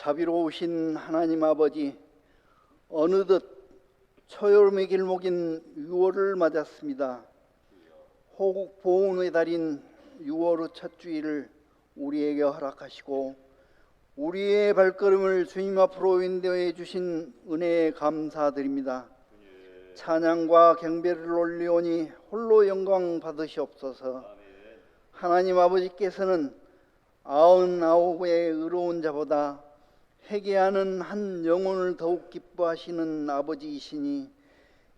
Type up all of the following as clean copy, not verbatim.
자비로우신 하나님 아버지, 어느덧 초여름의 길목인 6월을 맞았습니다. 호국 보훈의 달인 6월의 첫 주일을 우리에게 허락하시고 우리의 발걸음을 주님 앞으로 인도해 주신 은혜에 감사드립니다. 찬양과 경배를 올리오니 홀로 영광 받으시옵소서. 하나님 아버지께서는 99의 의로운 자보다 회개하는 한 영혼을 더욱 기뻐하시는 아버지이시니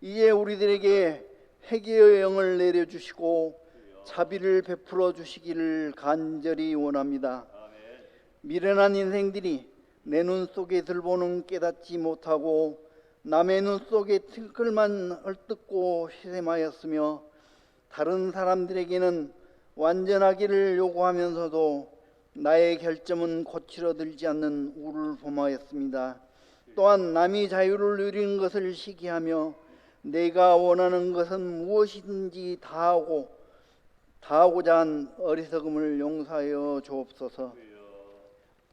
이제 우리들에게 회개의 영을 내려주시고 자비를 베풀어 주시기를 간절히 원합니다. 미련한 인생들이 내 눈 속에 들보는 깨닫지 못하고 남의 눈 속에 틀끌만 헐뜯고 희생하였으며 다른 사람들에게는 완전하기를 요구하면서도 나의 결점은 고치려 들지 않는 우를 범하였습니다. 또한 남이 자유를 누리는 것을 시기하며 내가 원하는 것은 무엇이든지 다하고자 한 어리석음을 용서하여 주옵소서.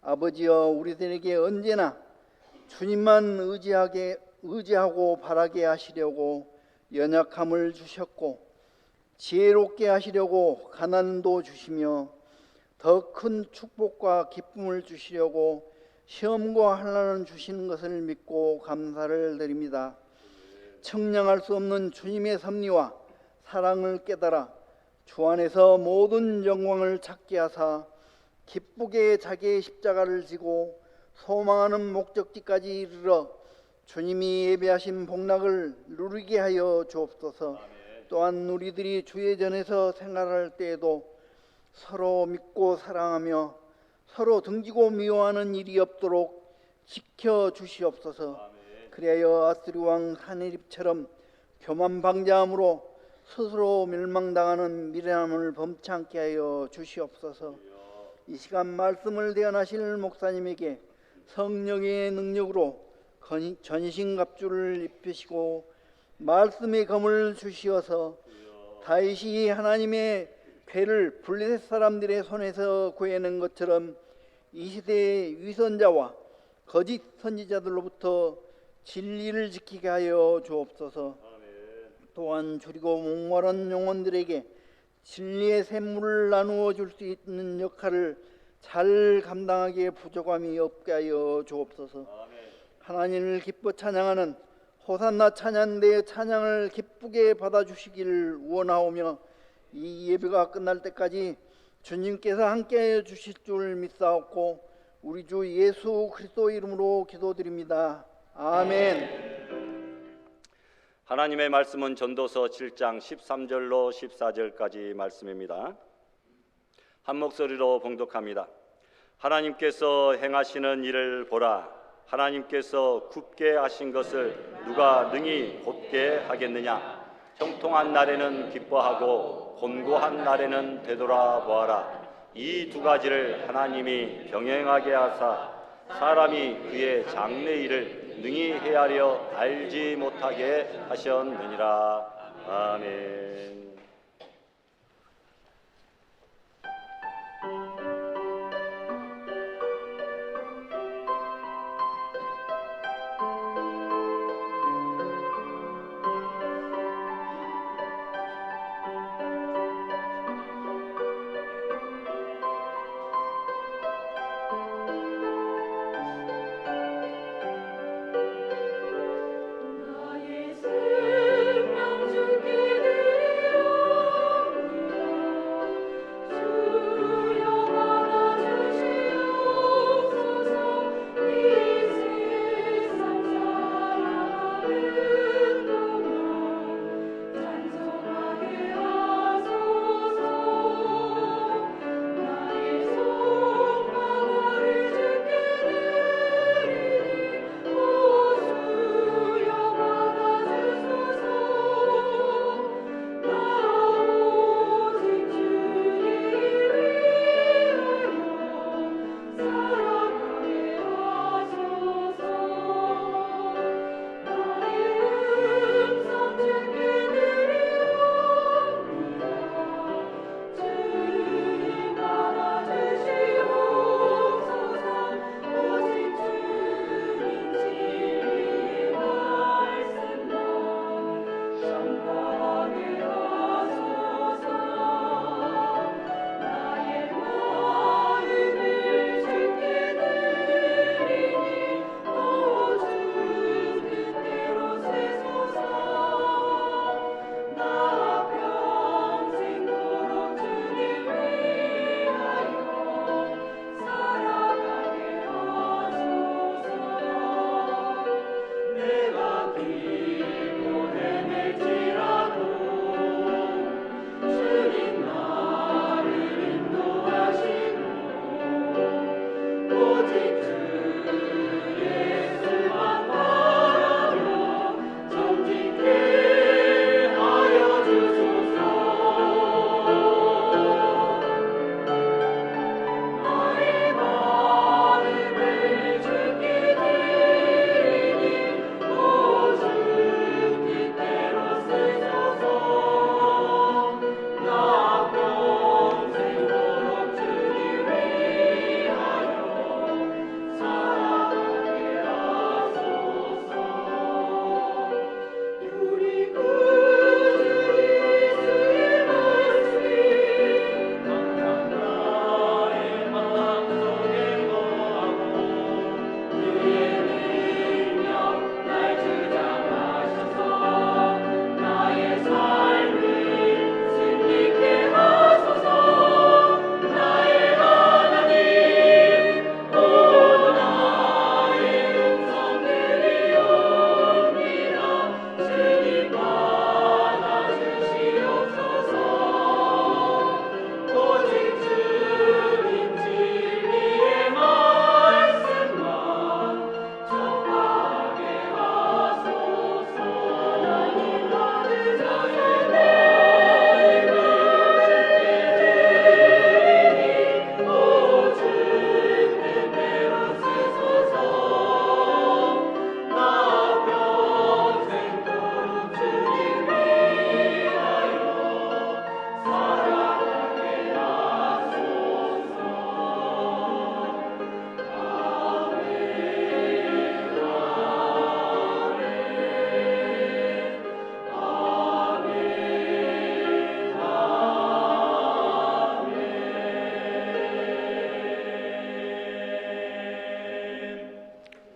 아버지여, 우리들에게 언제나 주님만 의지하고 바라게 하시려고 연약함을 주셨고 지혜롭게 하시려고 가난도 주시며 더 큰 축복과 기쁨을 주시려고 시험과 환난을 주시는 것을 믿고 감사를 드립니다. 청량할 수 없는 주님의 섭리와 사랑을 깨달아 주 안에서 모든 영광을 찾게 하사 기쁘게 자기의 십자가를 지고 소망하는 목적지까지 이르러 주님이 예배하신 복락을 누리게 하여 주옵소서. 또한 우리들이 주의 전에서 생활할 때에도 서로 믿고 사랑하며 서로 등지고 미워하는 일이 없도록 지켜주시옵소서. 그리하여 아스리 왕 산헤립처럼 교만방자함으로 스스로 멸망당하는 미련함을 범치 않게 하여 주시옵소서. 이 시간 말씀을 대언하실 목사님에게 성령의 능력으로 전신갑주를 입히시고 말씀의 검을 주시어서 다윗이 하나님의 괴를 블레셋 사람들의 손에서 구해낸 것처럼 이 시대의 위선자와 거짓 선지자들로부터 진리를 지키게 하여 주옵소서. 또한 줄이고 목마른 영혼들에게 진리의 샘물을 나누어 줄 수 있는 역할을 잘 감당하기에 부족함이 없게 하여 주옵소서. 하나님을 기뻐 찬양하는 호산나 찬양대의 찬양을 기쁘게 받아주시기를 원하오며 이 예배가 끝날 때까지 주님께서 함께하여 주실 줄 믿사옵고 우리 주 예수 그리스도 이름으로 기도드립니다. 아멘. 하나님의 말씀은 전도서 7장 13절로 14절까지 말씀입니다. 한 목소리로 봉독합니다. 하나님께서 행하시는 일을 보라. 하나님께서 굽게 하신 것을 누가 능히 곧게 하겠느냐. 형통한 날에는 기뻐하고 곤고한 날에는 되돌아보아라. 이 두 가지를 하나님이 병행하게 하사 사람이 그의 장래 일을 능히 헤아려 알지 못하게 하셨느니라. 아멘. 나의 생명 주께 드려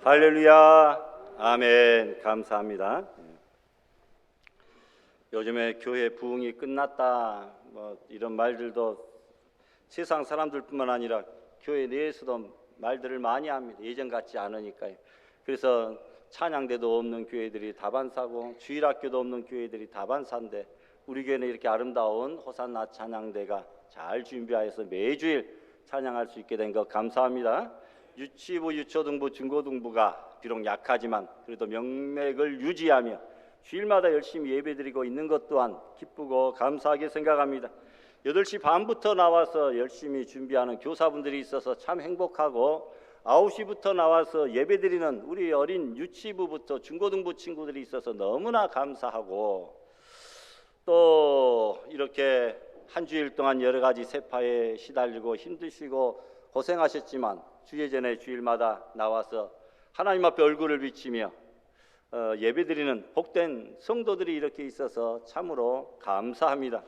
할렐루야. 아멘. 감사합니다. 요즘에 교회 부흥이 끝났다 뭐 이런 말들도 세상 사람들뿐만 아니라 교회 내에서도 말들을 많이 합니다. 예전 같지 않으니까요. 그래서 찬양대도 없는 교회들이 다반사고 주일학교도 없는 교회들이 다반사인데 우리 교회는 이렇게 아름다운 호산나 찬양대가 잘 준비하여서 매주일 찬양할 수 있게 된 것 감사합니다. 유치부, 유초등부, 중고등부가 비록 약하지만 그래도 명맥을 유지하며 주일마다 열심히 예배드리고 있는 것 또한 기쁘고 감사하게 생각합니다. 8시 반부터 나와서 열심히 준비하는 교사분들이 있어서 참 행복하고 9시부터 나와서 예배드리는 우리 어린 유치부부터 중고등부 친구들이 있어서 너무나 감사하고 또 이렇게 한 주일 동안 여러 가지 세파에 시달리고 힘드시고 고생하셨지만 주예전에 주일마다 나와서 하나님 앞에 얼굴을 비치며 예배드리는 복된 성도들이 이렇게 있어서 참으로 감사합니다.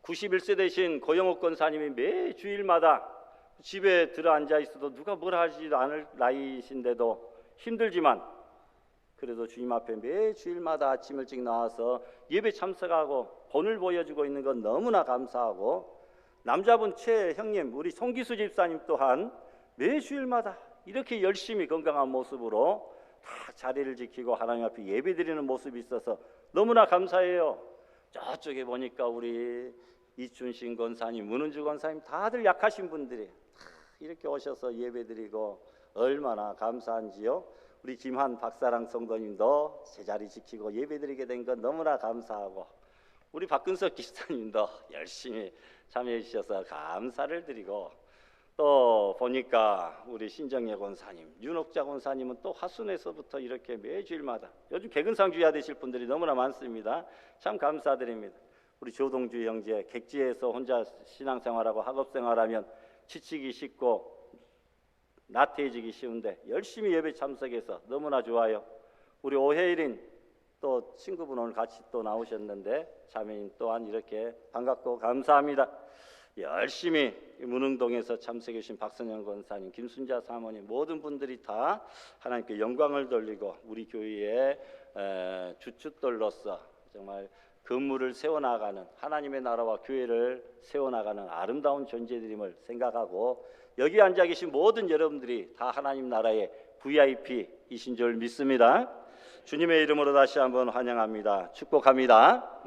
91세 되신 고영옥 권사님이 매 주일마다 집에 들어앉아 있어도 누가 뭘 하지도 않을 나이신데도 힘들지만 그래도 주님 앞에 매 주일마다 아침 일찍 나와서 예배 참석하고 본을 보여주고 있는 건 너무나 감사하고 남자분 최 형님 우리 송기수 집사님 또한 매 주일마다 이렇게 열심히 건강한 모습으로 다 자리를 지키고 하나님 앞에 예배드리는 모습이 있어서 너무나 감사해요. 저쪽에 보니까 우리 이춘신 권사님, 문은주 권사님 다들 약하신 분들이 이렇게 오셔서 예배드리고 얼마나 감사한지요. 우리 김한 박사랑 성도님도 제자리 지키고 예배드리게 된 건 너무나 감사하고 우리 박근석 기사님도 열심히 참여해 주셔서 감사를 드리고 또 보니까 우리 신정예 권사님, 윤옥자 권사님은 또 화순에서부터 이렇게 매주일마다 요즘 개근상 주야 되실 분들이 너무나 많습니다. 참 감사드립니다. 우리 조동주 형제 객지에서 혼자 신앙생활하고 학업생활하면 지치기 쉽고 나태해지기 쉬운데 열심히 예배 참석해서 너무나 좋아요. 우리 오해일인 또 친구분 오늘 같이 또 나오셨는데 자매님 또한 이렇게 반갑고 감사합니다. 열심히 문흥동에서 참석해 주신 박선영 권사님, 김순자 사모님 모든 분들이 다 하나님께 영광을 돌리고 우리 교회의 주춧돌로서 정말 건물을 세워나가는 하나님의 나라와 교회를 세워나가는 아름다운 존재들임을 생각하고 여기 앉아 계신 모든 여러분들이 다 하나님 나라의 VIP이신 줄 믿습니다. 주님의 이름으로 다시 한번 환영합니다. 축복합니다.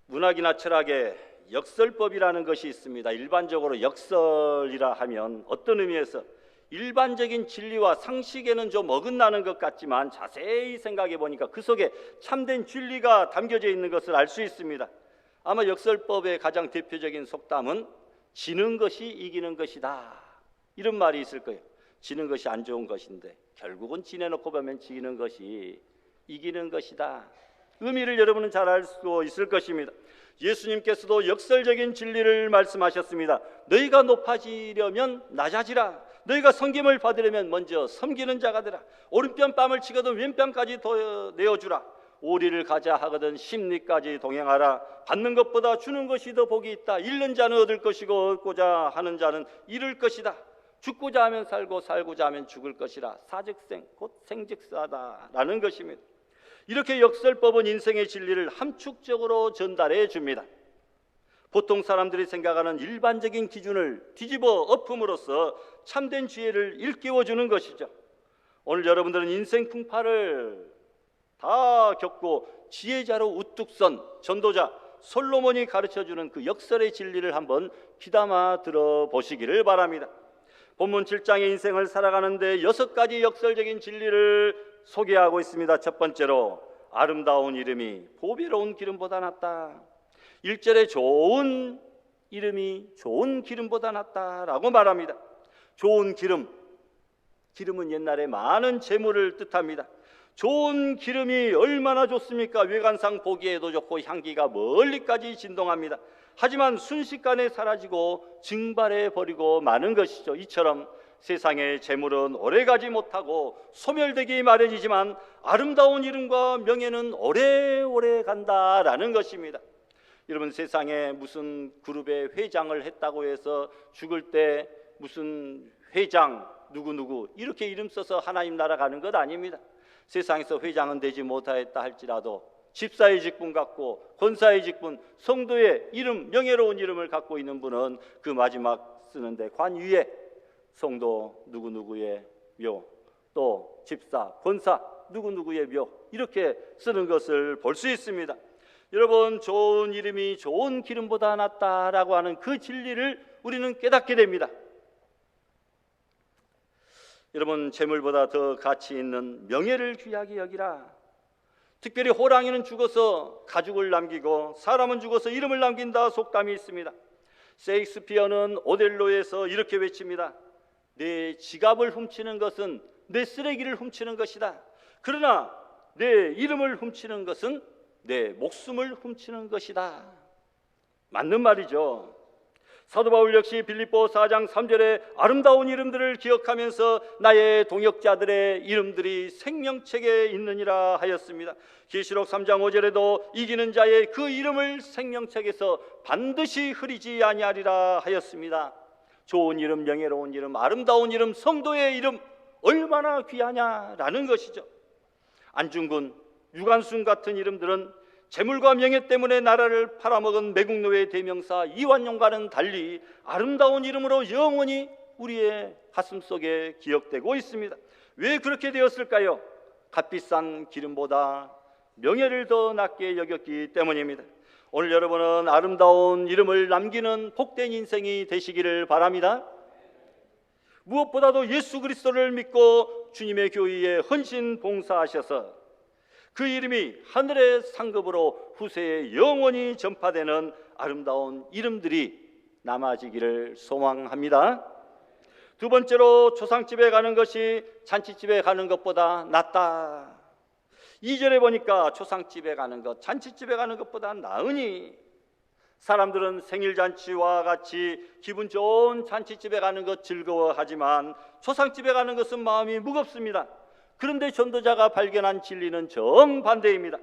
문학이나 철학에 역설법이라는 것이 있습니다. 일반적으로 역설이라 하면 어떤 의미에서 일반적인 진리와 상식에는 좀 어긋나는 것 같지만 자세히 생각해 보니까 그 속에 참된 진리가 담겨져 있는 것을 알 수 있습니다. 아마 역설법의 가장 대표적인 속담은 지는 것이 이기는 것이다 이런 말이 있을 거예요. 지는 것이 안 좋은 것인데 결국은 지내놓고 보면 지는 것이 이기는 것이다. 의미를 여러분은 잘 알 수 있을 것입니다. 예수님께서도 역설적인 진리를 말씀하셨습니다. 너희가 높아지려면 낮아지라. 너희가 섬김을 받으려면 먼저 섬기는 자가 되라. 오른편 뺨을 치거든 왼편까지 더 내어주라. 오리를 가자 하거든 십리까지 동행하라. 받는 것보다 주는 것이 더 복이 있다. 잃는 자는 얻을 것이고 얻고자 하는 자는 잃을 것이다. 죽고자 하면 살고 살고자 하면 죽을 것이라. 사즉생 곧 생즉사다라는 것입니다. 이렇게 역설법은 인생의 진리를 함축적으로 전달해 줍니다. 보통 사람들이 생각하는 일반적인 기준을 뒤집어 엎음으로써 참된 지혜를 일깨워주는 것이죠. 오늘 여러분들은 인생 풍파를 다 겪고 지혜자로 우뚝 선 전도자 솔로몬이 가르쳐주는 그 역설의 진리를 한번 귀담아 들어보시기를 바랍니다. 본문 7장의 인생을 살아가는데 6가지 역설적인 진리를 소개하고 있습니다. 첫 번째로 아름다운 이름이 보배로운 기름보다 낫다. 1절에 좋은 이름이 좋은 기름보다 낫다라고 말합니다. 좋은 기름, 기름은 옛날에 많은 재물을 뜻합니다. 좋은 기름이 얼마나 좋습니까? 외관상 보기에도 좋고 향기가 멀리까지 진동합니다. 하지만 순식간에 사라지고 증발해 버리고 마는 것이죠. 이처럼 세상의 재물은 오래가지 못하고 소멸되기 마련이지만 아름다운 이름과 명예는 오래오래 간다라는 것입니다. 여러분, 세상에 무슨 그룹의 회장을 했다고 해서 죽을 때 무슨 회장 누구누구 이렇게 이름 써서 하나님 나라 가는 것 아닙니다. 세상에서 회장은 되지 못하였다 할지라도 집사의 직분 갖고 권사의 직분, 성도의 이름, 명예로운 이름을 갖고 있는 분은 그 마지막 쓰는데 관 위에 성도 누구누구의 묘, 또 집사, 권사 누구누구의 묘 이렇게 쓰는 것을 볼 수 있습니다. 여러분, 좋은 이름이 좋은 기름보다 낫다라고 하는 그 진리를 우리는 깨닫게 됩니다. 여러분, 재물보다 더 가치 있는 명예를 귀하게 여기라. 특별히 호랑이는 죽어서 가죽을 남기고 사람은 죽어서 이름을 남긴다 속담이 있습니다. 셰익스피어는 오델로에서 이렇게 외칩니다. 내 지갑을 훔치는 것은 내 쓰레기를 훔치는 것이다. 그러나 내 이름을 훔치는 것은 내 목숨을 훔치는 것이다. 맞는 말이죠. 사도 바울 역시 빌립보 4장 3절에 아름다운 이름들을 기억하면서 나의 동역자들의 이름들이 생명책에 있느니라 하였습니다. 계시록 3장 5절에도 이기는 자의 그 이름을 생명책에서 반드시 흐리지 아니하리라 하였습니다. 좋은 이름, 명예로운 이름, 아름다운 이름, 성도의 이름 얼마나 귀하냐라는 것이죠. 안중근, 유관순 같은 이름들은 재물과 명예 때문에 나라를 팔아먹은 매국노의 대명사 이완용과는 달리 아름다운 이름으로 영원히 우리의 가슴속에 기억되고 있습니다. 왜 그렇게 되었을까요? 값비싼 기름보다 명예를 더 낫게 여겼기 때문입니다. 오늘 여러분은 아름다운 이름을 남기는 복된 인생이 되시기를 바랍니다. 무엇보다도 예수 그리스도를 믿고 주님의 교회에 헌신 봉사하셔서 그 이름이 하늘의 상급으로 후세에 영원히 전파되는 아름다운 이름들이 남아지기를 소망합니다. 두 번째로, 초상집에 가는 것이 잔치집에 가는 것보다 낫다. 2절에 보니까 초상집에 가는 것, 잔치집에 가는 것보다 나으니, 사람들은 생일잔치와 같이 기분 좋은 잔치집에 가는 것 즐거워하지만 초상집에 가는 것은 마음이 무겁습니다. 그런데 전도자가 발견한 진리는 정반대입니다.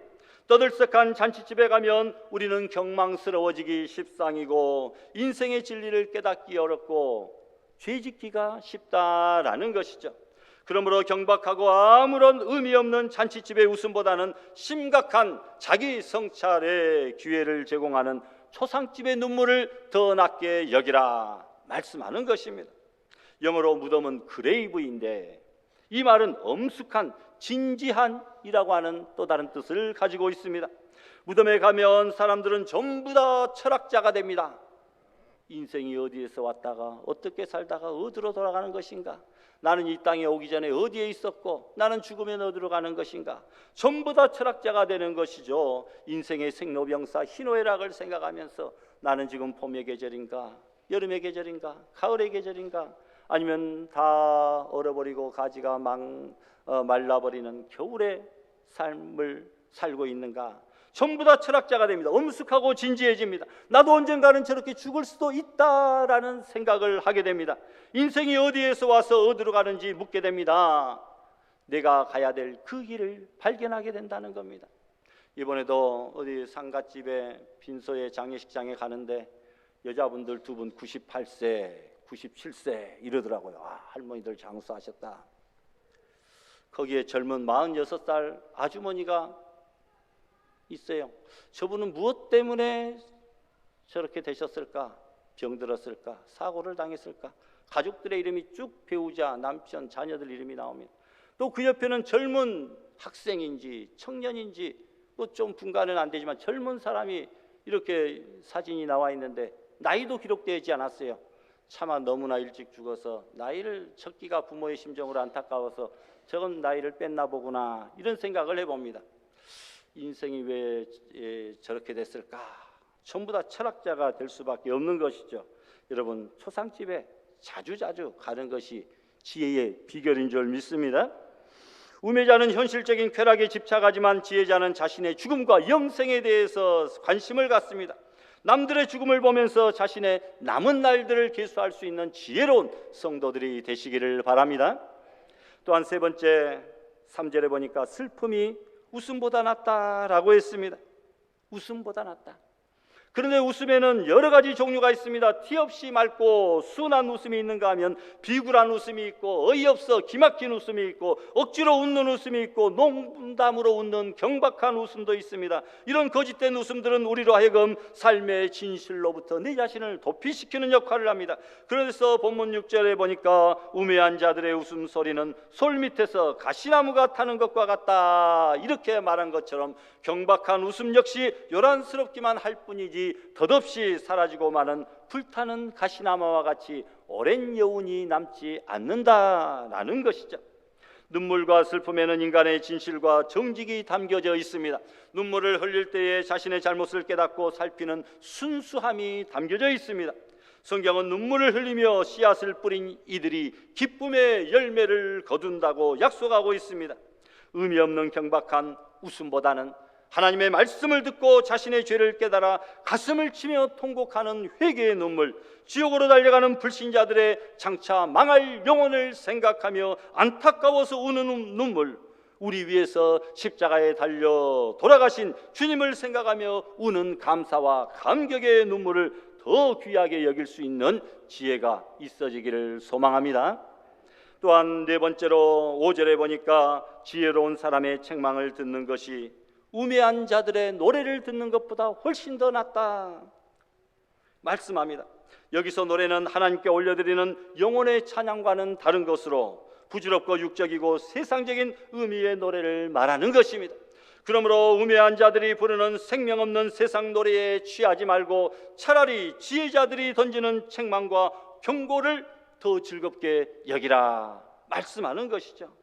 떠들썩한 잔치집에 가면 우리는 경망스러워지기 십상이고 인생의 진리를 깨닫기 어렵고 죄짓기가 쉽다라는 것이죠. 그러므로 경박하고 아무런 의미 없는 잔치집의 웃음보다는 심각한 자기 성찰의 기회를 제공하는 초상집의 눈물을 더 낫게 여기라 말씀하는 것입니다. 영어로 무덤은 그레이브인데 이 말은 엄숙한, 진지한이라고 하는 또 다른 뜻을 가지고 있습니다. 무덤에 가면 사람들은 전부 다 철학자가 됩니다. 인생이 어디에서 왔다가 어떻게 살다가 어디로 돌아가는 것인가? 나는 이 땅에 오기 전에 어디에 있었고 나는 죽으면 어디로 가는 것인가? 전부 다 철학자가 되는 것이죠. 인생의 생로병사 희노애락을 생각하면서 나는 지금 봄의 계절인가? 여름의 계절인가? 가을의 계절인가? 아니면 다 얼어버리고 가지가 말라버리는 겨울의 삶을 살고 있는가? 전부 다 철학자가 됩니다. 엄숙하고 진지해집니다. 나도 언젠가는 저렇게 죽을 수도 있다라는 생각을 하게 됩니다. 인생이 어디에서 와서 어디로 가는지 묻게 됩니다. 내가 가야 될 그 길을 발견하게 된다는 겁니다. 이번에도 어디 상갓집에 빈소의 장례식장에 가는데 여자분들 두 분 98세 97세 이러더라고요. 할머니들 장수하셨다. 거기에 젊은 46살 아주머니가 있어요. 저분은 무엇 때문에 저렇게 되셨을까? 병들었을까? 사고를 당했을까? 가족들의 이름이 쭉 배우자 남편, 자녀들 이름이 나옵니다. 또 그 옆에는 젊은 학생인지 청년인지 또 좀 분간은 안 되지만 젊은 사람이 이렇게 사진이 나와 있는데 나이도 기록되지 않았어요. 차마 너무나 일찍 죽어서 나이를 적기가 부모의 심정으로 안타까워서 저건 나이를 뺐나 보구나 이런 생각을 해봅니다. 인생이 왜 저렇게 됐을까? 전부 다 철학자가 될 수밖에 없는 것이죠. 여러분, 초상집에 자주자주 가는 것이 지혜의 비결인 줄 믿습니다. 우매자는 현실적인 쾌락에 집착하지만 지혜자는 자신의 죽음과 영생에 대해서 관심을 갖습니다. 남들의 죽음을 보면서 자신의 남은 날들을 계수할 수 있는 지혜로운 성도들이 되시기를 바랍니다. 또한 세 번째, 3절에 보니까 슬픔이 웃음보다 낫다라고 했습니다. 웃음보다 낫다. 그런데 웃음에는 여러 가지 종류가 있습니다. 티 없이 맑고 순한 웃음이 있는가 하면 비굴한 웃음이 있고, 어이없어 기막힌 웃음이 있고, 억지로 웃는 웃음이 있고, 농담으로 웃는 경박한 웃음도 있습니다. 이런 거짓된 웃음들은 우리로 하여금 삶의 진실로부터 내 자신을 도피시키는 역할을 합니다. 그래서 본문 6절에 보니까 우매한 자들의 웃음소리는 솔 밑에서 가시나무가 타는 것과 같다, 이렇게 말한 것처럼 경박한 웃음 역시 요란스럽기만 할 뿐이지 덧없이 사라지고 마는 불타는 가시나무와 같이 오랜 여운이 남지 않는다라는 것이죠. 눈물과 슬픔에는 인간의 진실과 정직이 담겨져 있습니다. 눈물을 흘릴 때에 자신의 잘못을 깨닫고 살피는 순수함이 담겨져 있습니다. 성경은 눈물을 흘리며 씨앗을 뿌린 이들이 기쁨의 열매를 거둔다고 약속하고 있습니다. 의미 없는 경박한 웃음보다는 하나님의 말씀을 듣고 자신의 죄를 깨달아 가슴을 치며 통곡하는 회개의 눈물, 지옥으로 달려가는 불신자들의 장차 망할 영혼을 생각하며 안타까워서 우는 눈물, 우리 위해서 십자가에 달려 돌아가신 주님을 생각하며 우는 감사와 감격의 눈물을 더 귀하게 여길 수 있는 지혜가 있어지기를 소망합니다. 또한 네 번째로 5절에 보니까 지혜로운 사람의 책망을 듣는 것이 우매한 자들의 노래를 듣는 것보다 훨씬 더 낫다 말씀합니다. 여기서 노래는 하나님께 올려드리는 영혼의 찬양과는 다른 것으로 부질없고 육적이고 세상적인 의미의 노래를 말하는 것입니다. 그러므로 우매한 자들이 부르는 생명 없는 세상 노래에 취하지 말고 차라리 지혜자들이 던지는 책망과 경고를 더 즐겁게 여기라 말씀하는 것이죠.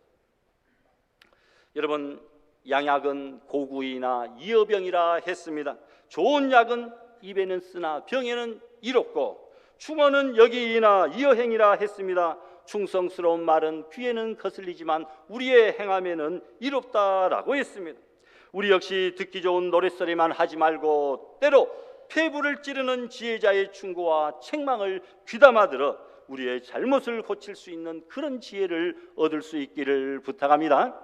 여러분, 양약은 고구이나 이어병이라 했습니다. 좋은 약은 입에는 쓰나 병에는 이롭고, 충언은 여기이나 이어행이라 했습니다. 충성스러운 말은 귀에는 거슬리지만 우리의 행함에는 이롭다라고 했습니다. 우리 역시 듣기 좋은 노랫소리만 하지 말고 때로 폐부를 찌르는 지혜자의 충고와 책망을 귀담아 들어 우리의 잘못을 고칠 수 있는 그런 지혜를 얻을 수 있기를 부탁합니다.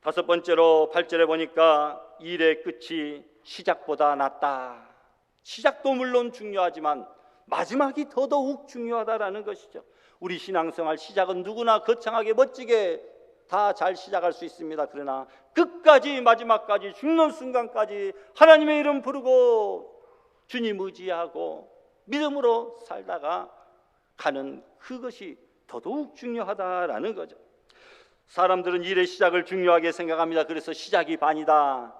다섯 번째로 8절에 보니까 일의 끝이 시작보다 낫다. 시작도 물론 중요하지만 마지막이 더더욱 중요하다라는 것이죠. 우리 신앙생활 시작은 누구나 거창하게 멋지게 다 잘 시작할 수 있습니다. 그러나 끝까지, 마지막까지, 죽는 순간까지 하나님의 이름 부르고 주님 의지하고 믿음으로 살다가 가는 그것이 더더욱 중요하다라는 거죠. 사람들은 일의 시작을 중요하게 생각합니다. 그래서 시작이 반이다.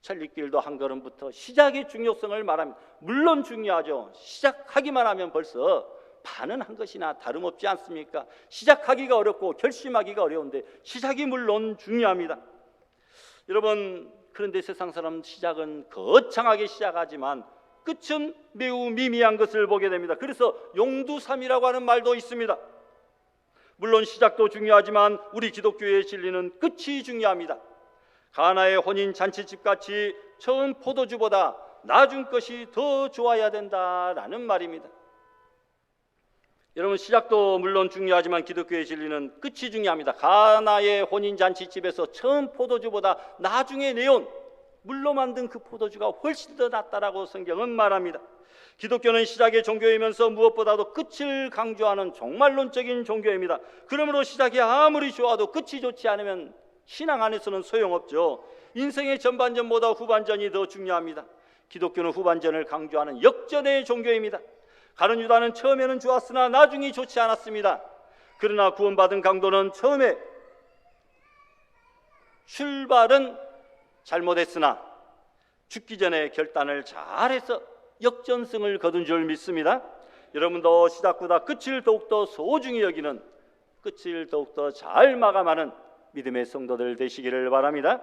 천리길도 한 걸음부터 시작의 중요성을 말합니다. 물론 중요하죠. 시작하기만 하면 벌써 반은 한 것이나 다름없지 않습니까? 시작하기가 어렵고 결심하기가 어려운데 시작이 물론 중요합니다. 여러분, 그런데 세상 사람 시작은 거창하게 시작하지만 끝은 매우 미미한 것을 보게 됩니다. 그래서 용두삼이라고 하는 말도 있습니다. 물론 시작도 중요하지만 우리 기독교의 진리는 끝이 중요합니다. 가나의 혼인 잔치집같이 처음 포도주보다 나중 것이 더 좋아야 된다라는 말입니다. 여러분, 시작도 물론 중요하지만 기독교의 진리는 끝이 중요합니다. 가나의 혼인 잔치집에서 처음 포도주보다 나중에 내온 물로 만든 그 포도주가 훨씬 더 낫다라고 성경은 말합니다. 기독교는 시작의 종교이면서 무엇보다도 끝을 강조하는 종말론적인 종교입니다. 그러므로 시작이 아무리 좋아도 끝이 좋지 않으면 신앙 안에서는 소용없죠. 인생의 전반전보다 후반전이 더 중요합니다. 기독교는 후반전을 강조하는 역전의 종교입니다. 가룟 유다는 처음에는 좋았으나 나중이 좋지 않았습니다. 그러나 구원받은 강도는 처음에 출발은 잘못했으나 죽기 전에 결단을 잘해서 역전승을 거둔 줄 믿습니다. 여러분도 시작보다 끝을 더욱더 소중히 여기는, 끝을 더욱더 잘 마감하는 믿음의 성도들 되시기를 바랍니다.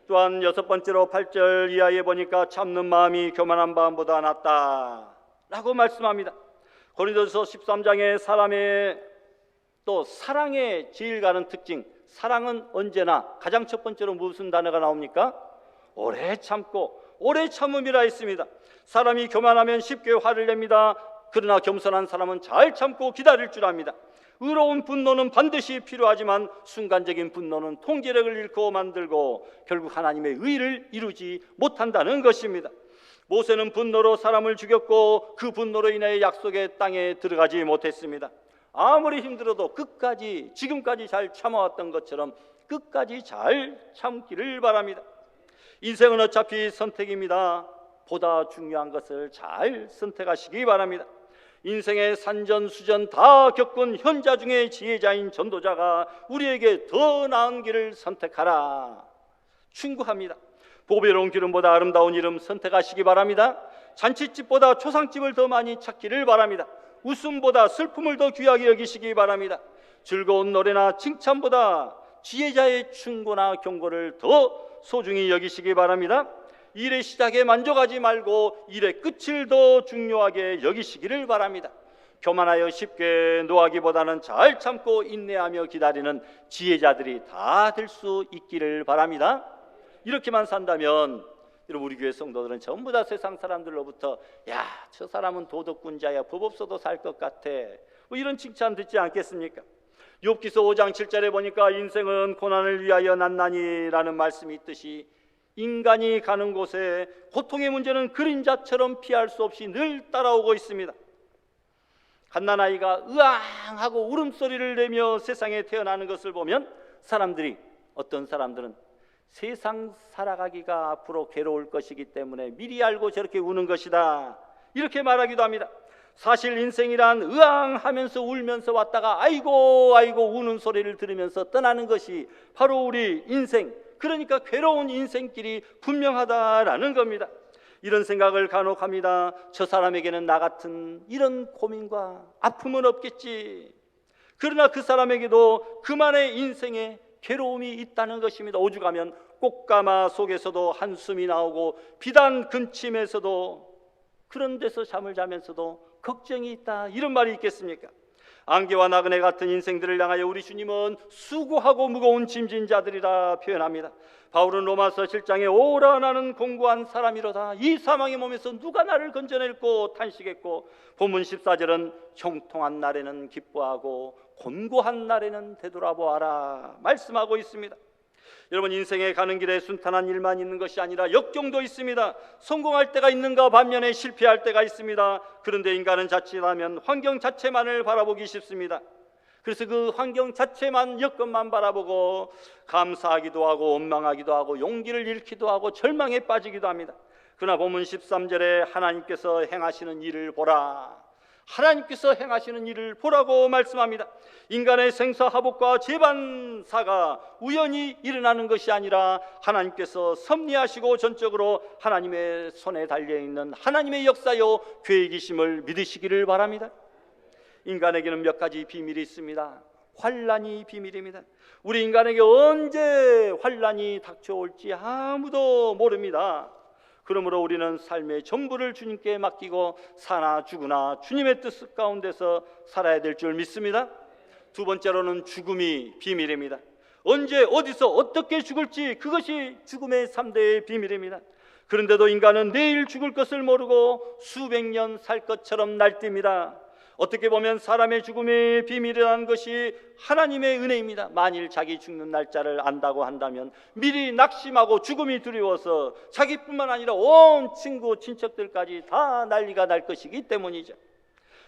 또한 여섯 번째로 8절 이하에 보니까 참는 마음이 교만한 마음보다 낫다 라고 말씀합니다. 고린도서 13장에 사람의 또 사랑의 제일 가는 특징, 사랑은 언제나 가장 첫 번째로 무슨 단어가 나옵니까? 오래 참고 오래 참음이라 했습니다. 사람이 교만하면 쉽게 화를 냅니다. 그러나 겸손한 사람은 잘 참고 기다릴 줄 압니다. 의로운 분노는 반드시 필요하지만 순간적인 분노는 통제력을 잃고 만들고 결국 하나님의 의를 이루지 못한다는 것입니다. 모세는 분노로 사람을 죽였고 그 분노로 인해 약속의 땅에 들어가지 못했습니다. 아무리 힘들어도 끝까지, 지금까지 잘 참아왔던 것처럼 끝까지 잘 참기를 바랍니다. 인생은 어차피 선택입니다. 보다 중요한 것을 잘 선택하시기 바랍니다. 인생의 산전수전 다 겪은 현자 중에 지혜자인 전도자가 우리에게 더 나은 길을 선택하라 충고합니다. 보배로운 기름보다 아름다운 이름 선택하시기 바랍니다. 잔치집보다 초상집을 더 많이 찾기를 바랍니다. 웃음보다 슬픔을 더 귀하게 여기시기 바랍니다. 즐거운 노래나 칭찬보다 지혜자의 충고나 경고를 더 소중히 여기시기 바랍니다. 일의 시작에 만족하지 말고 일의 끝을 더 중요하게 여기시기를 바랍니다. 교만하여 쉽게 노하기보다는 잘 참고 인내하며 기다리는 지혜자들이 다 될 수 있기를 바랍니다. 이렇게만 산다면 여러분, 우리 교회 성도들은 전부 다 세상 사람들로부터 야, 저 사람은 도덕군자야, 법 없어도 살 것 같아, 뭐 이런 칭찬 듣지 않겠습니까? 욥기서 5장 7절에 보니까 인생은 고난을 위하여 난나니라는 말씀이 있듯이 인간이 가는 곳에 고통의 문제는 그림자처럼 피할 수 없이 늘 따라오고 있습니다. 갓난아이가 으앙하고 울음소리를 내며 세상에 태어나는 것을 보면 어떤 사람들은 세상 살아가기가 앞으로 괴로울 것이기 때문에 미리 알고 저렇게 우는 것이다, 이렇게 말하기도 합니다. 사실 인생이란 으앙하면서 울면서 왔다가 아이고 아이고 우는 소리를 들으면서 떠나는 것이 바로 우리 인생, 그러니까 괴로운 인생길이 분명하다라는 겁니다. 이런 생각을 간혹 합니다. 저 사람에게는 나 같은 이런 고민과 아픔은 없겠지. 그러나 그 사람에게도 그만의 인생에 괴로움이 있다는 것입니다. 오죽하면 꽃가마 속에서도 한숨이 나오고 비단 근침에서도, 그런 데서 잠을 자면서도 걱정이 있다, 이런 말이 있겠습니까? 안개와 나그네 같은 인생들을 향하여 우리 주님은 수고하고 무거운 짐진 자들이라 표현합니다. 바울은 로마서 7장에 오라 나는 공고한 사람이로다, 이 사망의 몸에서 누가 나를 건져낼고 탄식했고, 본문 14절은 형통한 날에는 기뻐하고 곤고한 날에는 되돌아보아라 말씀하고 있습니다. 여러분, 인생에 가는 길에 순탄한 일만 있는 것이 아니라 역경도 있습니다. 성공할 때가 있는가 반면에 실패할 때가 있습니다. 그런데 인간은 자칫하면 환경 자체만을 바라보기 쉽습니다. 그래서 그 환경 자체만, 여건만 바라보고 감사하기도 하고 원망하기도 하고 용기를 잃기도 하고 절망에 빠지기도 합니다. 그러나 본문 13절에 하나님께서 행하시는 일을 보라, 하나님께서 행하시는 일을 보라고 말씀합니다. 인간의 생사화복과 재반사가 우연히 일어나는 것이 아니라 하나님께서 섭리하시고 전적으로 하나님의 손에 달려있는 하나님의 역사요 계획이심을 믿으시기를 바랍니다. 인간에게는 몇 가지 비밀이 있습니다. 환난이 비밀입니다. 우리 인간에게 언제 환난이 닥쳐올지 아무도 모릅니다. 그러므로 우리는 삶의 전부를 주님께 맡기고 사나 죽으나 주님의 뜻 가운데서 살아야 될 줄 믿습니다. 두 번째로는 죽음이 비밀입니다. 언제 어디서 어떻게 죽을지, 그것이 죽음의 3대의 비밀입니다. 그런데도 인간은 내일 죽을 것을 모르고 수백 년 살 것처럼 날뜁니다. 어떻게 보면 사람의 죽음의 비밀이라는 것이 하나님의 은혜입니다. 만일 자기 죽는 날짜를 안다고 한다면 미리 낙심하고 죽음이 두려워서 자기뿐만 아니라 온 친구 친척들까지 다 난리가 날 것이기 때문이죠.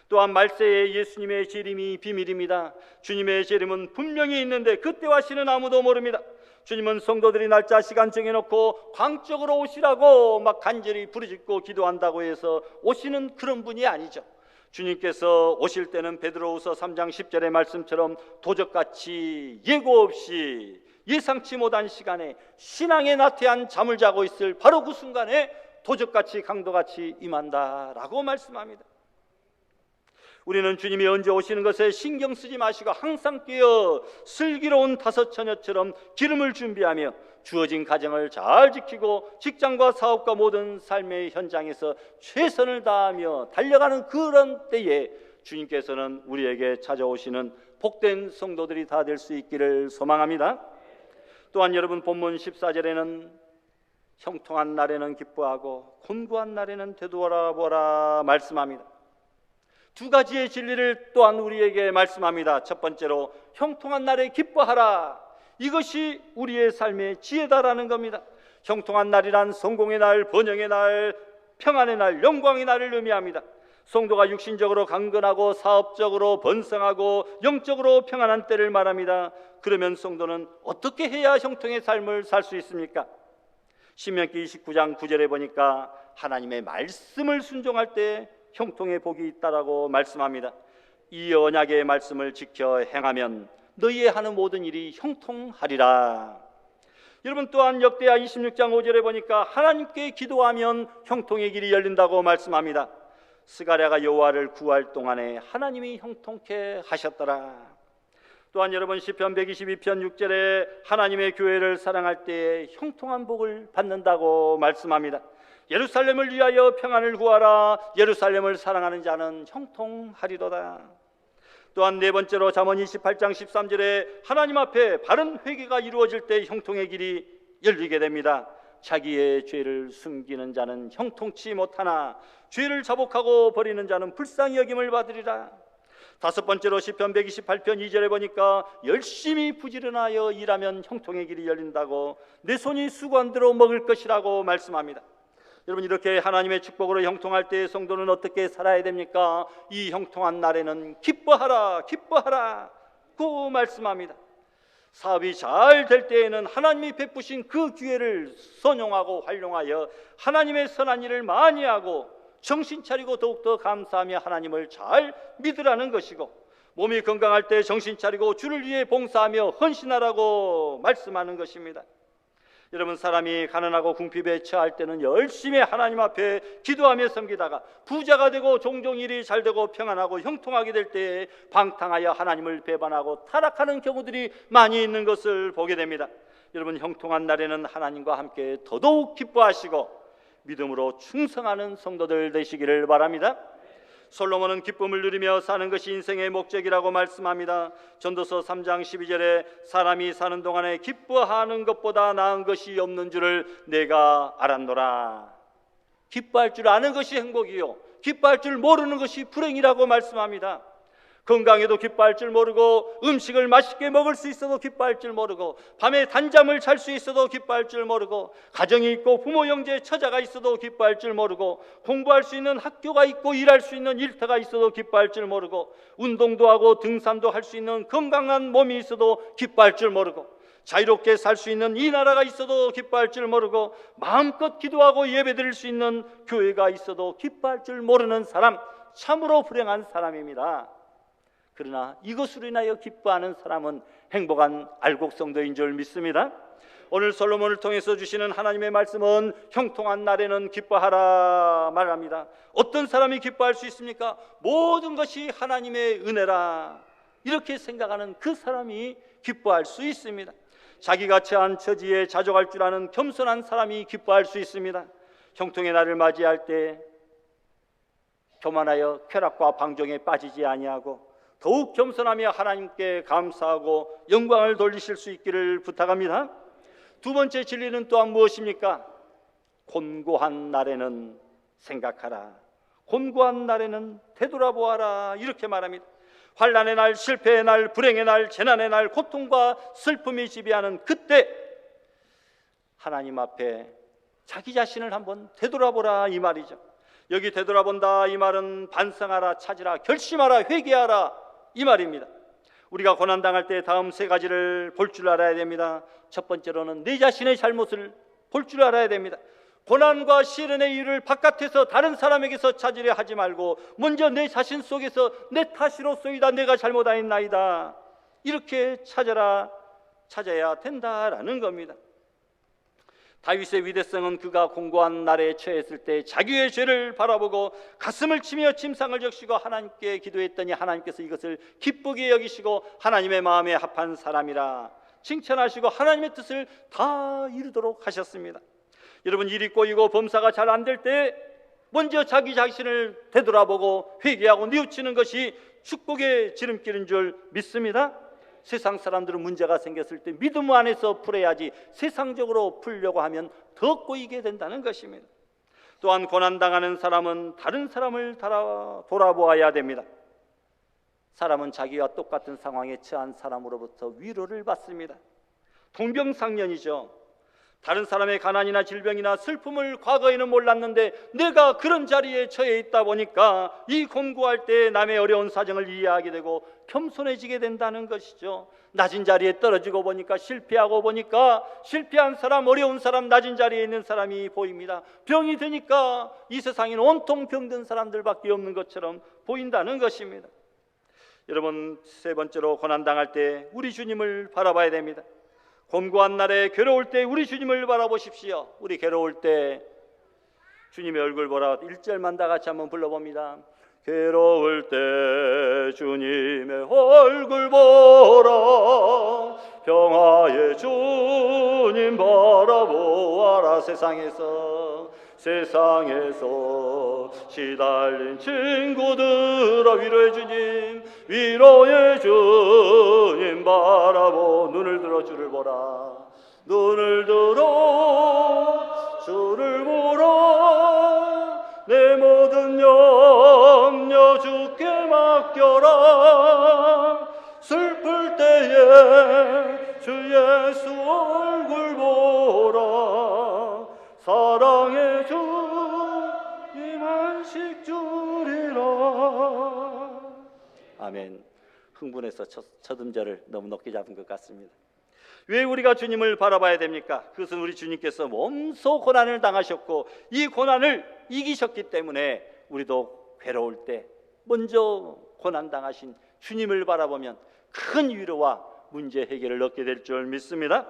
또한 말세에 예수님의 재림이 비밀입니다. 주님의 재림은 분명히 있는데 그때와 시는 아무도 모릅니다. 주님은 성도들이 날짜 시간 정해놓고 광적으로 오시라고 막 간절히 부르짖고 기도한다고 해서 오시는 그런 분이 아니죠. 주님께서 오실 때는 베드로후서 3장 10절의 말씀처럼 도적같이 예고 없이 예상치 못한 시간에 신앙에 나태한 잠을 자고 있을 바로 그 순간에 도적같이 강도같이 임한다라고 말씀합니다. 우리는 주님이 언제 오시는 것에 신경 쓰지 마시고 항상 깨어 슬기로운 다섯 처녀처럼 기름을 준비하며 주어진 가정을 잘 지키고 직장과 사업과 모든 삶의 현장에서 최선을 다하며 달려가는 그런 때에 주님께서는 우리에게 찾아오시는 복된 성도들이 다 될 수 있기를 소망합니다. 또한 여러분, 본문 14절에는 형통한 날에는 기뻐하고 곤고한 날에는 되돌아보라 말씀합니다. 두 가지의 진리를 또한 우리에게 말씀합니다. 첫 번째로 형통한 날에 기뻐하라, 이것이 우리의 삶의 지혜다라는 겁니다. 형통한 날이란 성공의 날, 번영의 날, 평안의 날, 영광의 날을 의미합니다. 성도가 육신적으로 강건하고 사업적으로 번성하고 영적으로 평안한 때를 말합니다. 그러면 성도는 어떻게 해야 형통의 삶을 살 수 있습니까? 신명기 29장 9절에 보니까 하나님의 말씀을 순종할 때 형통의 복이 있다라고 말씀합니다. 이 언약의 말씀을 지켜 행하면 너희의 하는 모든 일이 형통하리라. 여러분, 또한 역대하 26장 5절에 보니까 하나님께 기도하면 형통의 길이 열린다고 말씀합니다. 스가랴가 여호와를 구할 동안에 하나님이 형통케 하셨더라. 또한 여러분, 시편 122편 6절에 하나님의 교회를 사랑할 때에 형통한 복을 받는다고 말씀합니다. 예루살렘을 위하여 평안을 구하라. 예루살렘을 사랑하는 자는 형통하리로다. 또한 네 번째로 잠언 28장 13절에 하나님 앞에 바른 회개가 이루어질 때 형통의 길이 열리게 됩니다. 자기의 죄를 숨기는 자는 형통치 못하나 죄를 자복하고 버리는 자는 불쌍히 여김을 받으리라. 다섯 번째로 시편 128편 2절에 보니까 열심히 부지런하여 일하면 형통의 길이 열린다고, 내 손이 수고한대로 먹을 것이라고 말씀합니다. 여러분, 이렇게 하나님의 축복으로 형통할 때 성도는 어떻게 살아야 됩니까? 이 형통한 날에는 기뻐하라, 기뻐하라 고 말씀합니다. 사업이 잘 될 때에는 하나님이 베푸신 그 기회를 선용하고 활용하여 하나님의 선한 일을 많이 하고 정신 차리고 더욱더 감사하며 하나님을 잘 믿으라는 것이고, 몸이 건강할 때 정신 차리고 주를 위해 봉사하며 헌신하라고 말씀하는 것입니다. 여러분, 사람이 가난하고 궁핍에 처할 때는 열심히 하나님 앞에 기도하며 섬기다가 부자가 되고 종종 일이 잘 되고 평안하고 형통하게 될 때에 방탕하여 하나님을 배반하고 타락하는 경우들이 많이 있는 것을 보게 됩니다. 여러분, 형통한 날에는 하나님과 함께 더더욱 기뻐하시고 믿음으로 충성하는 성도들 되시기를 바랍니다. 솔로몬은 기쁨을 누리며 사는 것이 인생의 목적이라고 말씀합니다. 전도서 3장 12절에 사람이 사는 동안에 기뻐하는 것보다 나은 것이 없는 줄을 내가 알았노라. 기뻐할 줄 아는 것이 행복이요, 기뻐할 줄 모르는 것이 불행이라고 말씀합니다. 건강에도 기뻐할 줄 모르고, 음식을 맛있게 먹을 수 있어도 기뻐할 줄 모르고, 밤에 단잠을 잘 수 있어도 기뻐할 줄 모르고, 가정이 있고 부모 형제 처자가 있어도 기뻐할 줄 모르고, 공부할 수 있는 학교가 있고 일할 수 있는 일터가 있어도 기뻐할 줄 모르고, 운동도 하고 등산도 할 수 있는 건강한 몸이 있어도 기뻐할 줄 모르고, 자유롭게 살 수 있는 이 나라가 있어도 기뻐할 줄 모르고, 마음껏 기도하고 예배드릴 수 있는 교회가 있어도 기뻐할 줄 모르는 사람, 참으로 불행한 사람입니다. 그러나 이것으로 인하여 기뻐하는 사람은 행복한 알곡성도인 줄 믿습니다. 오늘 솔로몬을 통해서 주시는 하나님의 말씀은 형통한 날에는 기뻐하라 말합니다. 어떤 사람이 기뻐할 수 있습니까? 모든 것이 하나님의 은혜라, 이렇게 생각하는 그 사람이 기뻐할 수 있습니다. 자기가 처한 처지에 자족할 줄 아는 겸손한 사람이 기뻐할 수 있습니다. 형통의 날을 맞이할 때 교만하여 쾌락과 방종에 빠지지 아니하고 더욱 겸손하며 하나님께 감사하고 영광을 돌리실 수 있기를 부탁합니다. 두 번째 진리는 또한 무엇입니까? 곤고한 날에는 생각하라, 곤고한 날에는 되돌아보아라, 이렇게 말합니다. 환난의 날, 실패의 날, 불행의 날, 재난의 날, 고통과 슬픔이 지배하는 그때 하나님 앞에 자기 자신을 한번 되돌아보라, 이 말이죠. 여기 되돌아본다 이 말은 반성하라, 찾으라, 결심하라, 회개하라, 이 말입니다. 우리가 고난당할 때 다음 세 가지를 볼 줄 알아야 됩니다. 첫 번째로는 내 자신의 잘못을 볼 줄 알아야 됩니다. 고난과 시련의 이유를 바깥에서 다른 사람에게서 찾으려 하지 말고 먼저 내 자신 속에서 내 탓이로소이다, 내가 잘못하였나이다, 이렇게 찾아야 된다라는 겁니다. 다윗의 위대성은 그가 공고한 날에 처했을 때 자기의 죄를 바라보고 가슴을 치며 침상을 적시고 하나님께 기도했더니 하나님께서 이것을 기쁘게 여기시고 하나님의 마음에 합한 사람이라 칭찬하시고 하나님의 뜻을 다 이루도록 하셨습니다. 여러분, 일이 꼬이고 범사가 잘 안 될 때 먼저 자기 자신을 되돌아보고 회개하고 뉘우치는 것이 축복의 지름길인 줄 믿습니다. 세상 사람들은 문제가 생겼을 때 믿음 안에서 풀어야지 세상적으로 풀려고 하면 더 꼬이게 된다는 것입니다. 또한 고난당하는 사람은 다른 사람을 돌아보아야 됩니다. 사람은 자기와 똑같은 상황에 처한 사람으로부터 위로를 받습니다. 동병상련이죠. 다른 사람의 가난이나 질병이나 슬픔을 과거에는 몰랐는데 내가 그런 자리에 처해 있다 보니까 이 공부할 때 남의 어려운 사정을 이해하게 되고 겸손해지게 된다는 것이죠. 낮은 자리에 떨어지고 보니까 실패하고 보니까 실패한 사람, 어려운 사람, 낮은 자리에 있는 사람이 보입니다. 병이 드니까 이 세상에는 온통 병든 사람들밖에 없는 것처럼 보인다는 것입니다. 여러분, 세 번째로 고난당할 때 우리 주님을 바라봐야 됩니다. 곤고한 날에 괴로울 때 우리 주님을 바라보십시오. 우리 괴로울 때 주님의 얼굴 보라. 1절만 다 같이 한번 불러봅니다. 괴로울 때 주님의 얼굴 보라. 평화의 주님 바라보아라. 세상에서 시달린 친구들아, 위로의 주님, 위로의 주님 바라보. 눈을 들어 주를 보라. 눈을 들어 주를 보라. 내 모든 염려 주께 맡겨라. 슬플 때에 주 예수 얼굴 보라. 사랑의 주 임한식 주리라. 아멘. 흥분해서 첫 음절을 너무 높게 잡은 것 같습니다. 왜 우리가 주님을 바라봐야 됩니까? 그것은 우리 주님께서 몸소 고난을 당하셨고 이 고난을 이기셨기 때문에 우리도 괴로울 때 먼저 고난 당하신 주님을 바라보면 큰 위로와 문제 해결을 얻게 될 줄 믿습니다.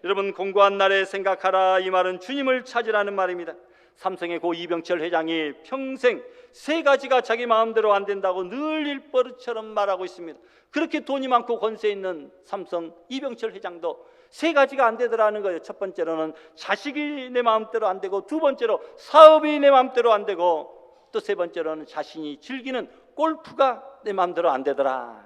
여러분, 공고한 날에 생각하라, 이 말은 주님을 찾으라는 말입니다. 삼성의 고 이병철 회장이 평생 세 가지가 자기 마음대로 안 된다고 늘 일버릇처럼 말하고 있습니다. 그렇게 돈이 많고 권세 있는 삼성 이병철 회장도 세 가지가 안 되더라는 거예요. 첫 번째로는 자식이 내 마음대로 안 되고, 두 번째로 사업이 내 마음대로 안 되고, 또 세 번째로는 자신이 즐기는 골프가 내 마음대로 안 되더라.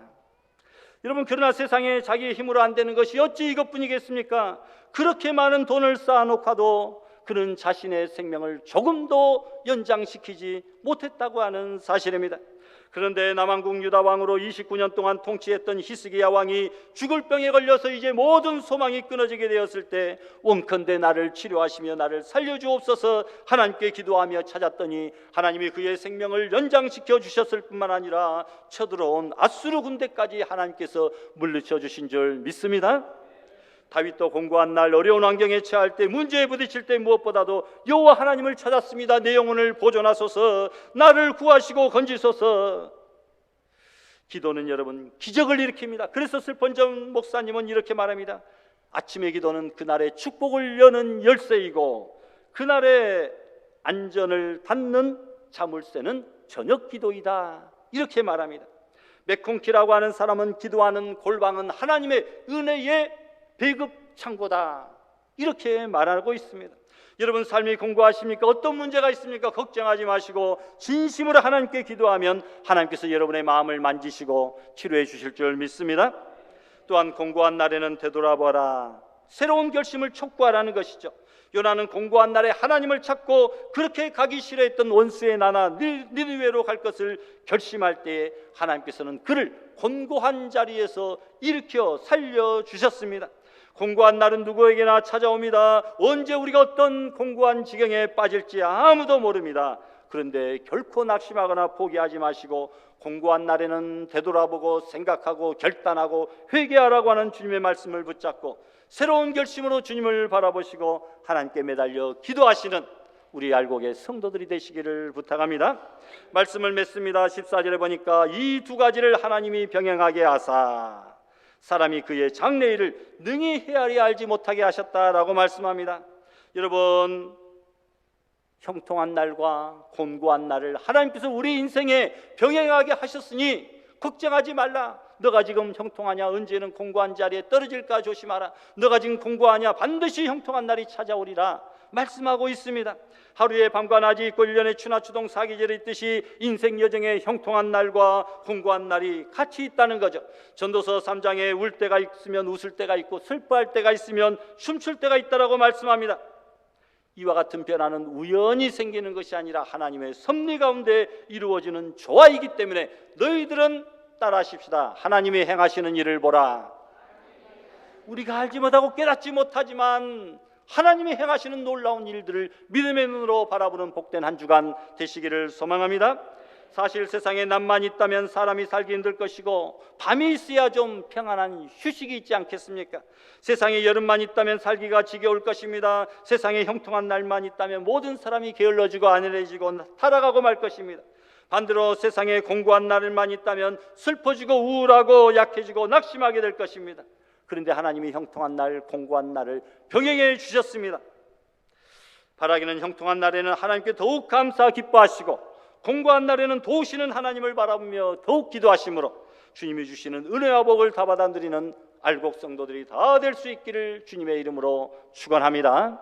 여러분, 그러나 세상에 자기의 힘으로 안 되는 것이 어찌 이것뿐이겠습니까? 그렇게 많은 돈을 쌓아놓고도 그는 자신의 생명을 조금도 연장시키지 못했다고 하는 사실입니다. 그런데 남왕국 유다 왕으로 29년 동안 통치했던 히스기야 왕이 죽을 병에 걸려서 이제 모든 소망이 끊어지게 되었을 때 원컨대 나를 치료하시며 나를 살려주옵소서 하나님께 기도하며 찾았더니 하나님이 그의 생명을 연장시켜 주셨을 뿐만 아니라 쳐들어온 아수르 군대까지 하나님께서 물리쳐 주신 줄 믿습니다. 다윗도 공고한 날 어려운 환경에 처할 때, 문제에 부딪힐 때 무엇보다도 여호와 하나님을 찾았습니다. 내 영혼을 보존하소서, 나를 구하시고 건지소서. 기도는 여러분 기적을 일으킵니다. 그래서 슬펀전 목사님은 이렇게 말합니다. 아침의 기도는 그날의 축복을 여는 열쇠이고 그날의 안전을 닫는 자물쇠는 저녁 기도이다, 이렇게 말합니다. 맥콩키라고 하는 사람은 기도하는 골방은 하나님의 은혜의 배급 창고다, 이렇게 말하고 있습니다. 여러분, 삶이 공고하십니까? 어떤 문제가 있습니까? 걱정하지 마시고 진심으로 하나님께 기도하면 하나님께서 여러분의 마음을 만지시고 치료해 주실 줄 믿습니다. 또한 공고한 날에는 되돌아보라, 새로운 결심을 촉구하라는 것이죠. 요나는 공고한 날에 하나님을 찾고 그렇게 가기 싫어했던 원수의 나라 니느웨로 갈 것을 결심할 때에 하나님께서는 그를 곤고한 자리에서 일으켜 살려주셨습니다. 공고한 날은 누구에게나 찾아옵니다. 언제 우리가 어떤 공고한 지경에 빠질지 아무도 모릅니다. 그런데 결코 낙심하거나 포기하지 마시고 공고한 날에는 되돌아보고 생각하고 결단하고 회개하라고 하는 주님의 말씀을 붙잡고 새로운 결심으로 주님을 바라보시고 하나님께 매달려 기도하시는 우리 알곡의 성도들이 되시기를 부탁합니다. 말씀을 맺습니다. 14절에 보니까 이 두 가지를 하나님이 병행하게 하사 사람이 그의 장래일을 능히 헤아려 알지 못하게 하셨다라고 말씀합니다. 여러분, 형통한 날과 곤고한 날을 하나님께서 우리 인생에 병행하게 하셨으니 걱정하지 말라. 너가 지금 형통하냐? 언제는 공고한 자리에 떨어질까 조심하라. 너가 지금 공고하냐? 반드시 형통한 날이 찾아오리라 말씀하고 있습니다. 하루에 밤과 낮이 있고 1년에 추나 추동 사계절이 있듯이 인생 여정에 형통한 날과 공고한 날이 같이 있다는 거죠. 전도서 3장에 울 때가 있으면 웃을 때가 있고 슬퍼할 때가 있으면 춤출 때가 있다라고 말씀합니다. 이와 같은 변화는 우연히 생기는 것이 아니라 하나님의 섭리 가운데 이루어지는 조화이기 때문에 너희들은 따라하십시다. 하나님이 행하시는 일을 보라. 우리가 알지 못하고 깨닫지 못하지만 하나님이 행하시는 놀라운 일들을 믿음의 눈으로 바라보는 복된 한 주간 되시기를 소망합니다. 사실 세상에 낮만 있다면 사람이 살기 힘들 것이고 밤이 있어야 좀 평안한 휴식이 있지 않겠습니까? 세상에 여름만 있다면 살기가 지겨울 것입니다. 세상에 형통한 날만 있다면 모든 사람이 게을러지고 안일해지고 타락하고 말 것입니다. 반대로 세상에 공고한 날만 있다면 슬퍼지고 우울하고 약해지고 낙심하게 될 것입니다. 그런데 하나님이 형통한 날, 공고한 날을 병행해 주셨습니다. 바라기는 형통한 날에는 하나님께 더욱 감사 기뻐하시고 공고한 날에는 도우시는 하나님을 바라보며 더욱 기도하심으로 주님이 주시는 은혜와 복을 다 받아 누리는 알곡 성도들이 다 될 수 있기를 주님의 이름으로 축원합니다.